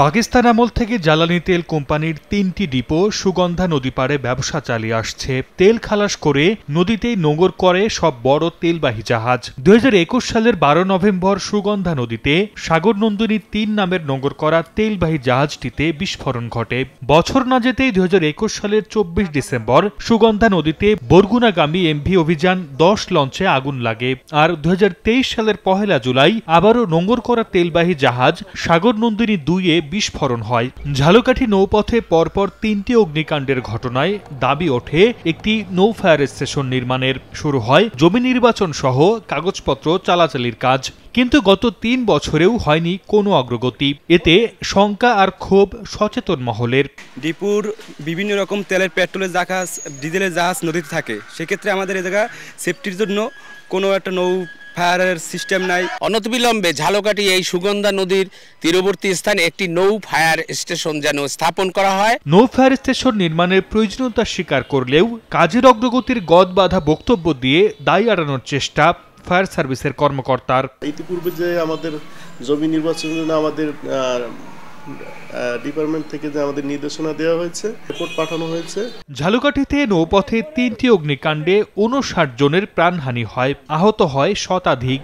পাকিস্তান আমল থেকে জ্বালানি তেল কোম্পানির ৩টি ডিপো সুগন্ধা নদী পাড়ে ব্যবসা চালিয়ে আসছে। তেল খালাস করে নদীতেই নোঙর করে সব বড় তেলবাহী জাহাজ। ২০২১ সালের ১২ নভেম্বর সুগন্ধা নদীতে সাগরনন্দিনী ৩ নামের নোঙর করা তেলবাহী জাহাজটিতে বিস্ফোরণ ঘটে। বছর না যেতেই ২০২১ সালের ২৪ ডিসেম্বর সুগন্ধা নদীতে বরগুনাগামী এমভি অভিযান ১০ লঞ্চে আগুন লাগে। আর ২০২৩ সালের ১ জুলাই আবারও নোঙর করা তেলবাহী জাহাজ সাগরনন্দিনী ২-এ বিস্ফোরণ হয়। ঝালকাঠি নৌপথে পরপর ৩টি অগ্নিকাণ্ডের ঘটনায় দাবি ওঠে একটি নৌ ফায়ার স্টেশন নির্মাণের। শুরু হয় জমি নির্বাচন সহ কাগজপত্র চালাচালির কাজ, কিন্তু গত ৩ বছরেও হয়নি কোনো অগ্রগতি। এতে শঙ্কা আর ক্ষোভ সচেতন মহলের। ডিপুর বিভিন্ন রকম তেলের, পেট্রোলের জাহাজ, ডিজেলের জাহাজ নদীতে থাকে, সেক্ষেত্রে আমাদের এই জায়গা সেফটির জন্য কোনো একটা নৌ ফায়ারের সিস্টেম নাই। অনতিবিলম্বে ঝালকাঠি এই সুগন্ধা নদীর তীরবর্তী স্থানে একটি নৌ ফায়ার স্টেশন যেন স্থাপন করা হয়। নৌ ফায়ার স্টেশন নির্মাণের প্রয়োজনীয়তা স্বীকার করলেও কাজের অগ্রগতির গদ বাঁধা বক্তব্য দিয়ে দায় এড়ানোর চেষ্টা ফায়ার সার্ভিসের কর্মকর্তার। ইতিপূর্বে যে আমাদের জমি নির্বাচনের জন্য আমাদের ডিপার্টমেন্ট থেকে যে আমাদের নির্দেশনা দেওয়া হয়েছে, রিপোর্ট পাঠানো হয়েছে। ঝালকাঠিতে নৌপথে ৩টি অগ্নিকাণ্ডে ৫৯ জনের প্রাণহানি হয়, আহত হয় শতাধিক।